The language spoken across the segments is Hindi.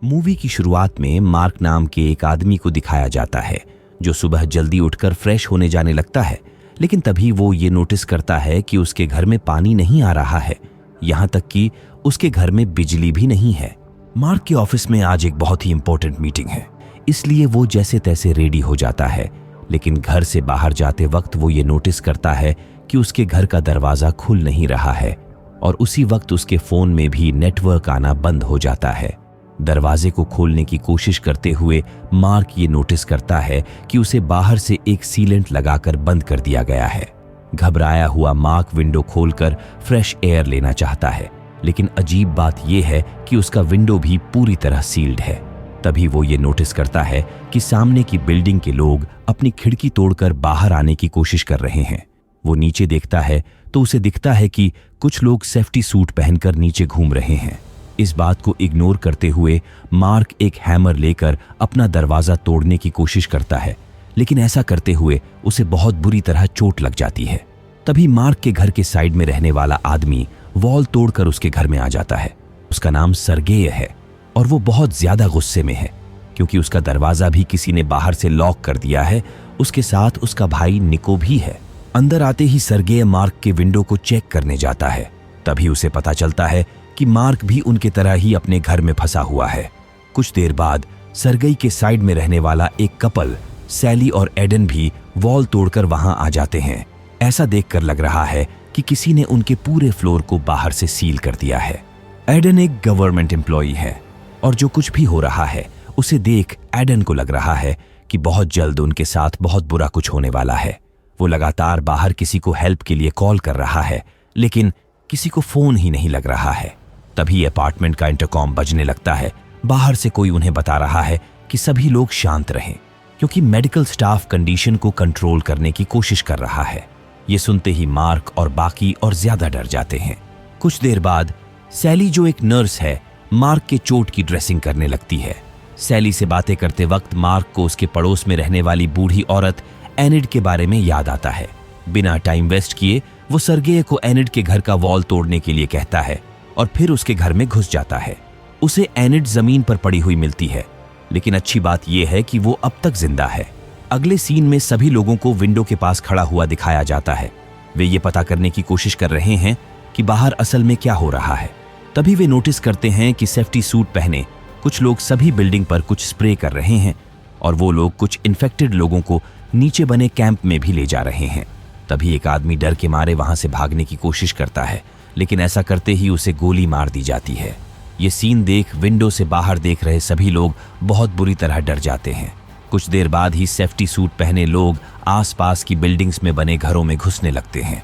मूवी की शुरुआत में मार्क नाम के एक आदमी को दिखाया जाता है जो सुबह जल्दी उठकर फ्रेश होने जाने लगता है, लेकिन तभी वो ये नोटिस करता है कि उसके घर में पानी नहीं आ रहा है, यहाँ तक कि उसके घर में बिजली भी नहीं है। मार्क के ऑफिस में आज एक बहुत ही इंपॉर्टेंट मीटिंग है, इसलिए वो जैसे तैसे रेडी हो जाता है, लेकिन घर से बाहर जाते वक्त वो ये नोटिस करता है कि उसके घर का दरवाजा खुल नहीं रहा है और उसी वक्त उसके फोन में भी नेटवर्क आना बंद हो जाता है। दरवाजे को खोलने की कोशिश करते हुए मार्क ये नोटिस करता है कि उसे बाहर से एक सीलेंट लगाकर बंद कर दिया गया है। घबराया हुआ मार्क विंडो खोलकर फ्रेश एयर लेना चाहता है, लेकिन अजीब बात यह है कि उसका विंडो भी पूरी तरह सील्ड है। तभी वो ये नोटिस करता है कि सामने की बिल्डिंग के लोग अपनी खिड़की तोड़कर बाहर आने की कोशिश कर रहे हैं। वो नीचे देखता है तो उसे दिखता है कि कुछ लोग सेफ्टी सूट पहनकर नीचे घूम रहे हैं। इस बात को इग्नोर करते हुए मार्क एक हैमर लेकर अपना दरवाजा तोड़ने की कोशिश करता है, लेकिन ऐसा करते हुए उसे बहुत बुरी तरह चोट लग जाती है। तभी मार्क के घर के साइड में रहने वाला आदमी वॉल तोड़कर उसके घर में आ जाता है। उसका नाम सरगेय है और वो बहुत ज्यादा गुस्से में है क्योंकि उसका दरवाजा भी किसी ने बाहर से लॉक कर दिया है। उसके साथ उसका भाई निको भी है। अंदर आते ही सरगेय मार्क के विंडो को चेक करने जाता है। तभी उसे पता चलता है कि मार्क भी उनके तरह ही अपने घर में फंसा हुआ है। कुछ देर बाद सरगेई के साइड में रहने वाला एक कपल सैली और एडन भी वॉल तोड़कर वहां आ जाते हैं। ऐसा देखकर लग रहा है कि किसी ने उनके पूरे फ्लोर को बाहर से सील कर दिया है। एडन एक गवर्नमेंट एम्प्लॉई है और जो कुछ भी हो रहा है उसे देख एडन को लग रहा है कि बहुत जल्द उनके साथ बहुत बुरा कुछ होने वाला है। वो लगातार बाहर किसी को हेल्प के लिए कॉल कर रहा है, लेकिन किसी को फोन ही नहीं लग रहा है। तभी अपार्टमेंट का इंटरकॉम बजने लगता है। बाहर से कोई उन्हें बता रहा है कि सभी लोग शांत रहें क्योंकि मेडिकल स्टाफ कंडीशन को कंट्रोल करने की कोशिश कर रहा है। ये सुनते ही मार्क और बाकी और ज्यादा डर जाते हैं। कुछ देर बाद सैली जो एक नर्स है मार्क के चोट की ड्रेसिंग करने लगती है। सैली से बातें करते वक्त मार्क को उसके पड़ोस में रहने वाली बूढ़ी औरत एनिड के बारे में याद आता है। बिना टाइम वेस्ट किए वो सरगेय को एनिड के घर का वॉल तोड़ने के लिए कहता है और फिर उसके घर में घुस जाता है। उसे एनिड जमीन पर पड़ी हुई मिलती है, लेकिन अच्छी बात यह है कि वो अब तक जिंदा है। अगले सीन में सभी लोगों को विंडो के पास खड़ा हुआ दिखाया जाता है। वे ये पता करने की कोशिश कर रहे हैं कि बाहर असल में क्या हो रहा है। तभी वे नोटिस करते हैं कि सेफ्टी सूट पहने कुछ लोग सभी बिल्डिंग पर कुछ स्प्रे कर रहे हैं और वो लोग कुछ इन्फेक्टेड लोगों को नीचे बने कैंप में भी ले जा रहे हैं। तभी एक आदमी डर के मारे वहां से भागने की कोशिश करता है, लेकिन ऐसा करते ही उसे गोली मार दी जाती है। ये सीन देख विंडो से बाहर देख रहे सभी लोग बहुत बुरी तरह डर जाते हैं। कुछ देर बाद ही सेफ्टी सूट पहने लोग आसपास की बिल्डिंग्स में बने घरों में घुसने लगते हैं।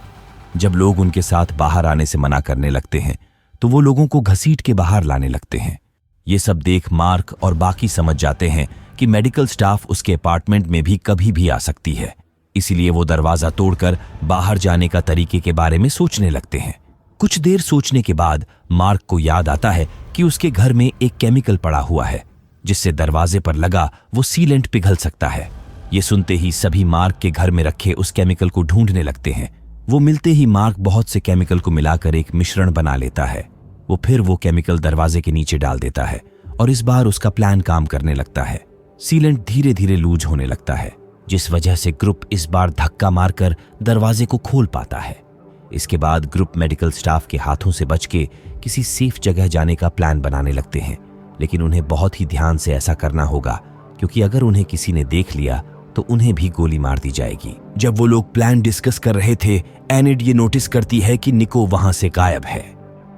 जब लोग उनके साथ बाहर आने से मना करने लगते हैं तो वो लोगों को घसीट के बाहर लाने लगते हैं। ये सब देख मार्क और बाकी समझ जाते हैं कि मेडिकल स्टाफ उसके अपार्टमेंट में भी कभी भी आ सकती है, इसीलिए वो दरवाजा तोड़कर बाहर जाने का तरीके के बारे में सोचने लगते हैं। कुछ देर सोचने के बाद मार्क को याद आता है कि उसके घर में एक केमिकल पड़ा हुआ है जिससे दरवाजे पर लगा वो सीलेंट पिघल सकता है। ये सुनते ही सभी मार्क के घर में रखे उस केमिकल को ढूंढने लगते हैं। वो मिलते ही मार्क बहुत से केमिकल को मिलाकर एक मिश्रण बना लेता है। वो फिर वो केमिकल दरवाजे के नीचे डाल देता है और इस बार उसका प्लान काम करने लगता है। सीलेंट धीरे धीरे लूज होने लगता है, जिस वजह से ग्रुप इस बार धक्का मारकर दरवाजे को खोल पाता है। इसके बाद ग्रुप मेडिकल स्टाफ के हाथों से बच के किसी सेफ जगह जाने का प्लान बनाने लगते हैं, लेकिन उन्हें बहुत ही ध्यान से ऐसा करना होगा क्योंकि अगर उन्हें किसी ने देख लिया तो उन्हें भी गोली मार दी जाएगी। जब वो लोग प्लान डिस्कस कर रहे थे, एनिड ये नोटिस करती है कि निको वहां से गायब है।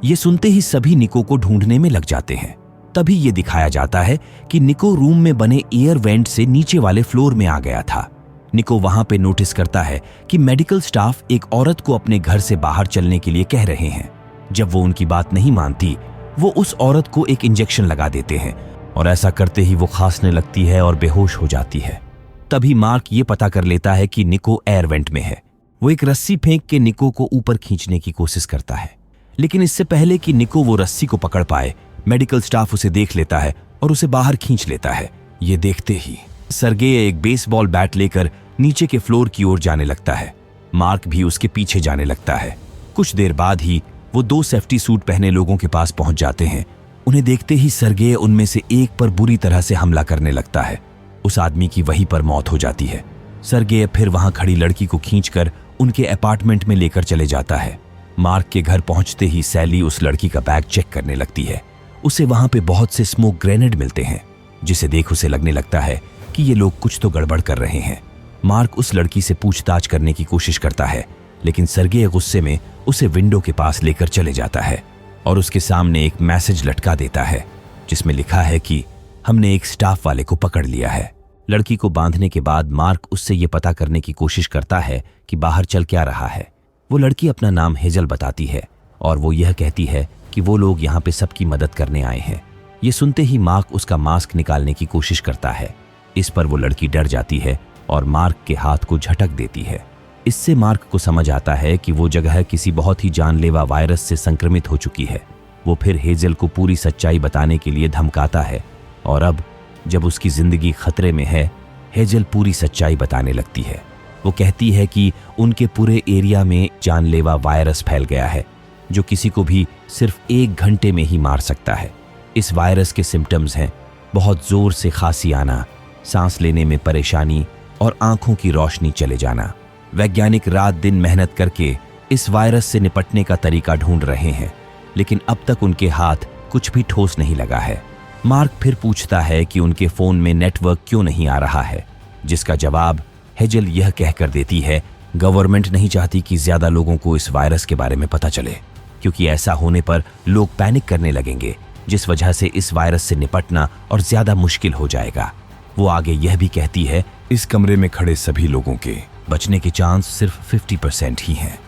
ये सुनते ही सभी निको को ढूंढने में लग जाते हैं। तभी ये दिखाया जाता है कि निको रूम में बने एयर वेंट से नीचे वाले फ्लोर में आ गया था। निको वहां पे नोटिस करता है कि मेडिकल स्टाफ एक औरत को अपने घर से बाहर चलने के लिए कह रहे हैं। जब वो उनकी बात नहीं मानती, वो उस औरत को एक इंजेक्शन लगा देते हैं और ऐसा करते ही वो खांसने लगती है और बेहोश हो जाती है। तभी मार्क ये पता कर लेता है कि निको एयर वेंट में है। वो एक रस्सी फेंक के निको को ऊपर खींचने की कोशिश करता है, लेकिन इससे पहले कि निको वो रस्सी को पकड़ पाए, मेडिकल स्टाफ उसे देख लेता है और उसे बाहर खींच लेता है। ये देखते ही सरगेय एक बेसबॉल बैट लेकर नीचे के फ्लोर की ओर जाने लगता है। मार्क भी उसके पीछे जाने लगता है। कुछ देर बाद ही वो दो सेफ्टी सूट पहने लोगों के पास पहुंच जाते हैं उन्हें देखते ही सर्गेय उनमें से एक पर बुरी तरह से हमला करने लगता है। उस आदमी की वहीं पर मौत हो जाती है। सर्गेय फिर वहां खड़ी लड़की को खींचकर उनके अपार्टमेंट में लेकर चले जाता है। मार्क के घर पहुंचते ही सैली उस लड़की का बैग चेक करने लगती है। उसे वहां पे बहुत से स्मोक ग्रेनेड मिलते हैं, जिसे देख उसे लगने लगता है कि ये लोग कुछ तो गड़बड़ कर रहे हैं। मार्क उस लड़की से पूछताछ करने की कोशिश करता है, लेकिन सर्गेय गुस्से में उसे विंडो के पास लेकर चले जाता है और उसके सामने एक मैसेज लटका देता है, जिसमें लिखा है कि हमने एक स्टाफ वाले को पकड़ लिया है। लड़की को बांधने के बाद मार्क उससे ये पता करने की कोशिश करता है कि बाहर चल क्या रहा है। वो लड़की अपना नाम हेजल बताती है और वो यह कहती है कि वो लोग यहाँ पे सबकी मदद करने आए हैं। ये सुनते ही मार्क उसका मास्क निकालने की कोशिश करता है। इस पर वो लड़की डर जाती है और मार्क के हाथ को झटक देती है। इससे मार्क को समझ आता है कि वो जगह किसी बहुत ही जानलेवा वायरस से संक्रमित हो चुकी है। वो फिर हेजल को पूरी सच्चाई बताने के लिए धमकाता है और अब जब उसकी जिंदगी खतरे में है, हेजल पूरी सच्चाई बताने लगती है। वो कहती है कि उनके पूरे एरिया में जानलेवा वायरस फैल गया है, जो किसी को भी सिर्फ 1 घंटे में ही मार सकता है। इस वायरस के सिम्टम्स हैं बहुत जोर से खांसी आना, सांस लेने में परेशानी और आंखों की रोशनी चले जाना। वैज्ञानिक रात दिन मेहनत करके इस वायरस से निपटने का तरीका ढूंढ रहे हैं, लेकिन अब तक उनके हाथ कुछ भी ठोस नहीं लगा है। मार्क फिर पूछता है कि उनके फोन में नेटवर्क क्यों नहीं आ रहा है, जिसका जवाब हेजल यह कहकर देती है, गवर्नमेंट नहीं चाहती कि ज्यादा लोगों को इस वायरस के बारे में पता चले, क्योंकि ऐसा होने पर लोग पैनिक करने लगेंगे, जिस वजह से इस वायरस से निपटना और ज्यादा मुश्किल हो जाएगा। वो आगे यह भी कहती है, इस कमरे में खड़े सभी लोगों के बचने के चांस सिर्फ 50% ही हैं।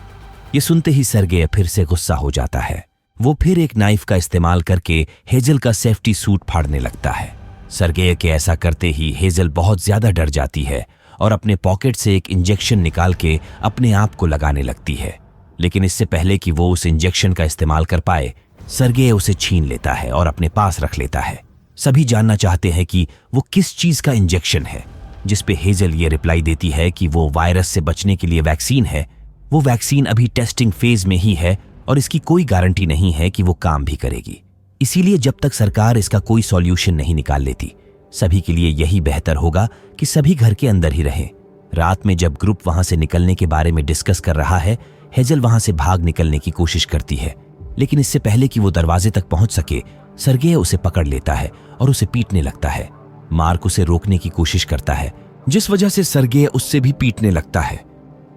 ये सुनते ही सर्गेय फिर से गुस्सा हो जाता है। वो फिर एक नाइफ का इस्तेमाल करके हेजल का सेफ्टी सूट फाड़ने लगता है। सर्गेय के ऐसा करते ही हेजल बहुत ज्यादा डर जाती है और अपने पॉकेट से एक इंजेक्शन निकाल के अपने आप को लगाने लगती है, लेकिन इससे पहले कि वो उस इंजेक्शन का इस्तेमाल कर पाए, सर्गेय उसे छीन लेता है और अपने पास रख लेता है। सभी जानना चाहते हैं कि वो किस चीज का इंजेक्शन है, जिस पे हेजल ये रिप्लाई देती है कि वो वायरस से बचने के लिए वैक्सीन है। वो वैक्सीन अभी टेस्टिंग फेज में ही है और इसकी कोई गारंटी नहीं है कि वो काम भी करेगी। इसीलिए जब तक सरकार इसका कोई सॉल्यूशन नहीं निकाल लेती, सभी के लिए यही बेहतर होगा कि सभी घर के अंदर ही रहें। रात में जब ग्रुप वहां से निकलने के बारे में डिस्कस कर रहा है, हेजल वहां से भाग निकलने की कोशिश करती है, लेकिन इससे पहले कि वो दरवाजे तक पहुंच सके, सर्गेय उसे पकड़ लेता है और उसे पीटने लगता है। मार्क उसे रोकने की कोशिश करता है, जिस वजह से सर्गेय उससे भी पीटने लगता है।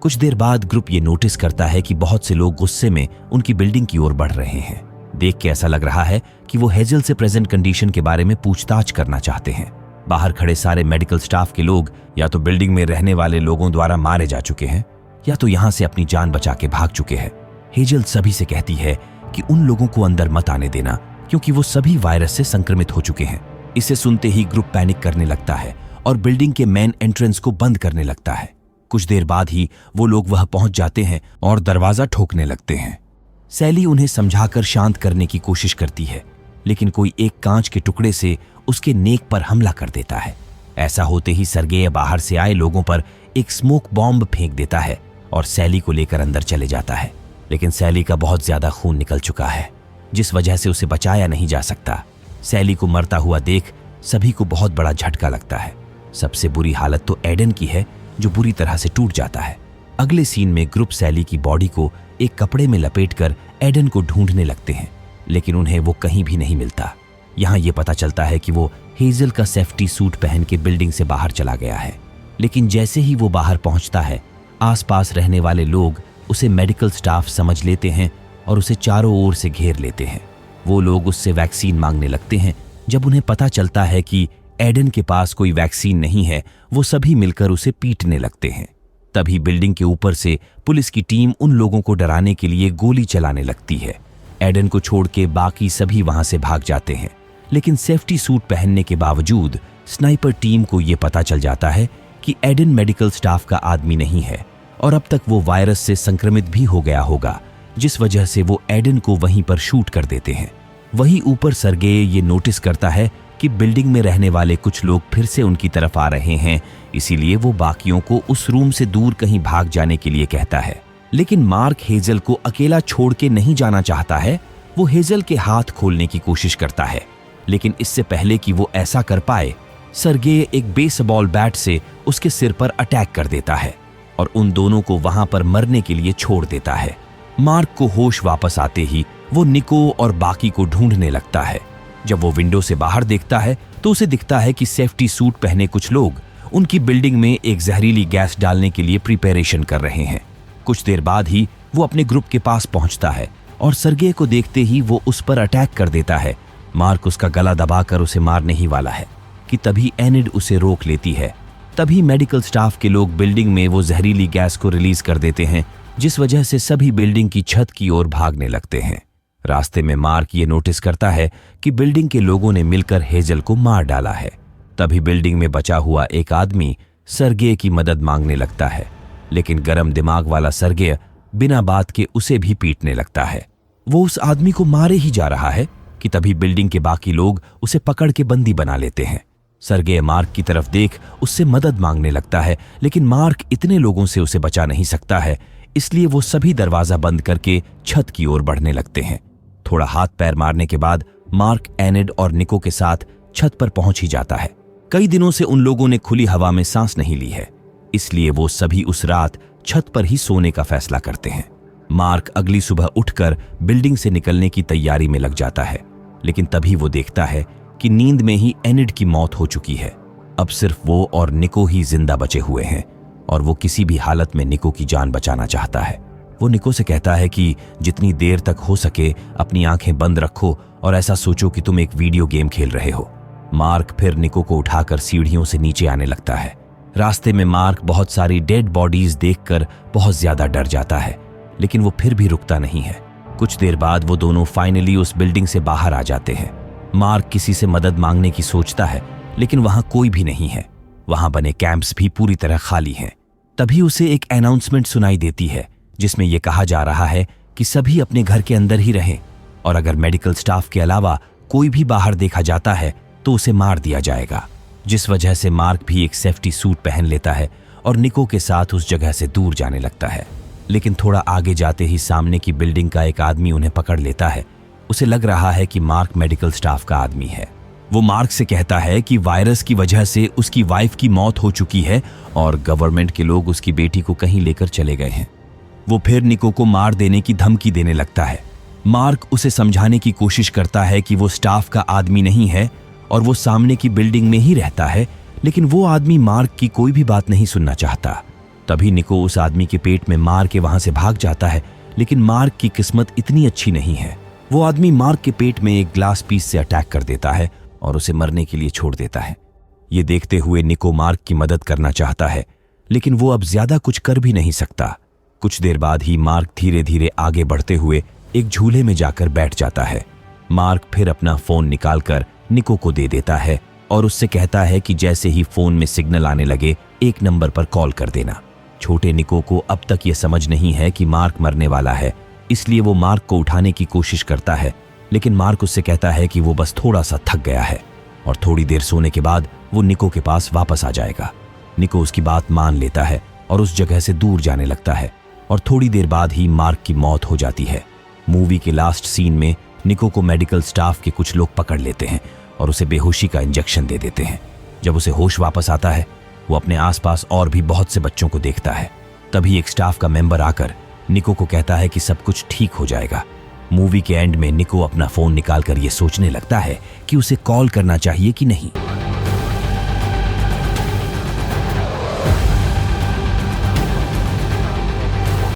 कुछ देर बाद ग्रुप ये नोटिस करता है कि बहुत से लोग गुस्से में उनकी बिल्डिंग की ओर बढ़ रहे हैं। देख के ऐसा लग रहा है कि वो हेजल से प्रेजेंट कंडीशन के बारे में पूछताछ करना चाहते हैं। बाहर खड़े सारे मेडिकल स्टाफ के लोग या तो बिल्डिंग में रहने वाले लोगों द्वारा मारे जा चुके हैं या तो यहां से अपनी जान बचा के भाग चुके हैं। हेजल सभी से कहती है कि उन लोगों को अंदर मत आने देना, क्योंकि वो सभी वायरस से संक्रमित हो चुके हैं। इसे सुनते ही ग्रुप पैनिक करने लगता है और बिल्डिंग के मेन एंट्रेंस को बंद करने लगता है। कुछ देर बाद ही वो लोग वहां पहुंच जाते हैं और दरवाजा ठोकने लगते हैं। सैली उन्हें समझाकर शांत करने की कोशिश करती है, लेकिन कोई एक कांच के टुकड़े से उसके नेक पर हमला कर देता है। ऐसा होते ही सर्गेय बाहर से आए लोगों पर एक स्मोक बॉम्ब फेंक देता है और सैली को लेकर अंदर चले जाता है, लेकिन सैली का बहुत ज्यादा खून निकल चुका है, जिस वजह से उसे बचाया नहीं जा सकता। सैली को मरता हुआ देख सभी को बहुत बड़ा झटका लगता है। सबसे बुरी हालत तो एडन की है, जो बुरी तरह से टूट जाता है। अगले सीन में ग्रुप सैली की बॉडी को एक कपड़े में लपेटकर एडन को ढूंढने लगते हैं, लेकिन उन्हें वो कहीं भी नहीं मिलता। यहाँ ये पता चलता है कि वो हेजल का सेफ्टी सूट पहन के बिल्डिंग से बाहर चला गया है, लेकिन जैसे ही वो बाहर पहुंचता है, आसपास रहने वाले लोग उसे मेडिकल स्टाफ समझ लेते हैं और उसे चारों ओर से घेर लेते हैं। वो लोग उससे वैक्सीन मांगने लगते हैं। जब उन्हें पता चलता है कि एडन के पास कोई वैक्सीन नहीं है, वो सभी मिलकर उसे पीटने लगते हैं। तभी बिल्डिंग के ऊपर से पुलिस की टीम उन लोगों को डराने के लिए गोली चलाने लगती है। एडन को छोड़ के बाकी सभी वहां से भाग जाते हैं, लेकिन सेफ्टी सूट पहनने के बावजूद स्नाइपर टीम को ये पता चल जाता है कि एडन मेडिकल स्टाफ का आदमी नहीं है और अब तक वो वायरस से संक्रमित भी हो गया होगा, जिस वजह से वो एडन को वहीं पर शूट कर देते हैं। वहीं ऊपर सर्गेय ये नोटिस करता है कि बिल्डिंग में रहने वाले कुछ लोग फिर से उनकी तरफ आ रहे हैं, इसीलिए वो बाकियों को उस रूम से दूर कहीं भाग जाने के लिए कहता है। लेकिन मार्क हेजल को अकेला छोड़ के नहीं जाना चाहता है। वो हेजल के हाथ खोलने की कोशिश करता है, लेकिन इससे पहले कि वो ऐसा कर पाए, सर्गेय एक बेसबॉल बैट से उसके सिर पर अटैक कर देता है और उन दोनों को वहां पर मरने के लिए छोड़ देता है। मार्क को होश वापस आते ही वो निको और बाकी को ढूंढने लगता है। जब वो विंडो से बाहर देखता है तो उसे दिखता है कि सेफ्टी सूट पहने कुछ लोग उनकी बिल्डिंग में एक जहरीली गैस डालने के लिए प्रिपरेशन कर रहे हैं। कुछ देर बाद ही वो अपने ग्रुप के पास पहुंचता है और सर्गेय को देखते ही वो उस पर अटैक कर देता है। मार्क उसका गला दबाकर उसे मारने ही वाला है कि तभी एनिड उसे रोक लेती है। तभी मेडिकल स्टाफ के लोग बिल्डिंग में वो जहरीली गैस को रिलीज कर देते हैं, जिस वजह से सभी बिल्डिंग की छत की ओर भागने लगते हैं। रास्ते में मार्क ये नोटिस करता है कि बिल्डिंग के लोगों ने मिलकर हेजल को मार डाला है। तभी बिल्डिंग में बचा हुआ एक आदमी सर्गेय की मदद मांगने लगता है, लेकिन गरम दिमाग वाला सर्गेय बिना बात के उसे भी पीटने लगता है। वो उस आदमी को मारे ही जा रहा है कि तभी बिल्डिंग के बाकी लोग उसे पकड़ के बंदी बना लेते हैं। सर्गेय मार्क की तरफ देख उससे मदद मांगने लगता है, लेकिन मार्क इतने लोगों से उसे बचा नहीं सकता है, इसलिए वो सभी दरवाजा बंद करके छत की ओर बढ़ने लगते हैं। थोड़ा हाथ पैर मारने के बाद मार्क एनिड और निको के साथ छत पर पहुंच ही जाता है। कई दिनों से उन लोगों ने खुली हवा में सांस नहीं ली है, इसलिए वो सभी उस रात छत पर ही सोने का फैसला करते हैं। मार्क अगली सुबह उठकर बिल्डिंग से निकलने की तैयारी में लग जाता है, लेकिन तभी वो देखता है कि नींद में ही एनिड की मौत हो चुकी है। अब सिर्फ वो और निको ही जिंदा बचे हुए हैं और वो किसी भी हालत में निको की जान बचाना चाहता है। वो निको से कहता है कि जितनी देर तक हो सके अपनी आंखें बंद रखो और ऐसा सोचो कि तुम एक वीडियो गेम खेल रहे हो। मार्क फिर निको को उठाकर सीढ़ियों से नीचे आने लगता है। रास्ते में मार्क बहुत सारी डेड बॉडीज देखकर बहुत ज्यादा डर जाता है, लेकिन वो फिर भी रुकता नहीं है। कुछ देर बाद वो दोनों फाइनली उस बिल्डिंग से बाहर आ जाते हैं। मार्क किसी से मदद मांगने की सोचता है, लेकिन वहां कोई भी नहीं है। वहां बने कैंप्स भी पूरी तरह खाली हैं। तभी उसे एक अनाउंसमेंट सुनाई देती है, जिसमें यह कहा जा रहा है कि सभी अपने घर के अंदर ही रहें और अगर मेडिकल स्टाफ के अलावा कोई भी बाहर देखा जाता है तो उसे मार दिया जाएगा। जिस वजह से मार्क भी एक सेफ्टी सूट पहन लेता है और निको के साथ उस जगह से दूर जाने लगता है। लेकिन थोड़ा आगे जाते ही सामने की बिल्डिंग का एक आदमी उन्हें पकड़ लेता है। उसे लग रहा है कि मार्क मेडिकल स्टाफ का आदमी है। वो मार्क से कहता है कि वायरस की वजह से उसकी वाइफ की मौत हो चुकी है और गवर्नमेंट के लोग उसकी बेटी को कहीं लेकर चले गए हैं। वो फिर निको को मार देने की धमकी देने लगता है। मार्क उसे समझाने की कोशिश करता है कि वो स्टाफ का आदमी नहीं है और वो सामने की बिल्डिंग में ही रहता है, लेकिन वो आदमी मार्क की कोई भी बात नहीं सुनना चाहता। तभी निको उस आदमी के पेट में मार के वहां से भाग जाता है, लेकिन मार्क की किस्मत इतनी अच्छी नहीं है। वो आदमी मार्क के पेट में एक ग्लास पीस से अटैक कर देता है और उसे मरने के लिए छोड़ देता है। ये देखते हुए निको मार्क की मदद करना चाहता है, लेकिन वो अब ज्यादा कुछ कर भी नहीं सकता। कुछ देर बाद ही मार्क धीरे धीरे आगे बढ़ते हुए एक झूले में जाकर बैठ जाता है। मार्क फिर अपना फोन निकालकर निको को दे देता है और उससे कहता है कि जैसे ही फोन में सिग्नल आने लगे एक नंबर पर कॉल कर देना। छोटे निको को अब तक ये समझ नहीं है कि मार्क मरने वाला है, इसलिए वो मार्क को उठाने की कोशिश करता है, लेकिन मार्क उससे कहता है कि वो बस थोड़ा सा थक गया है और थोड़ी देर सोने के बाद वो निको के पास वापस आ जाएगा। निको उसकी बात मान लेता है और उस जगह से दूर जाने लगता है और थोड़ी देर बाद ही मार्क की मौत हो जाती है। मूवी के लास्ट सीन में निको को मेडिकल स्टाफ के कुछ लोग पकड़ लेते हैं और उसे बेहोशी का इंजेक्शन दे देते हैं। जब उसे होश वापस आता है, वो अपने आसपास और भी बहुत से बच्चों को देखता है। तभी एक स्टाफ का मेंबर आकर निको को कहता है कि सब कुछ ठीक हो जाएगा। मूवी के एंड में निको अपना फोन निकालकर ये सोचने लगता है कि उसे कॉल करना चाहिए कि नहीं।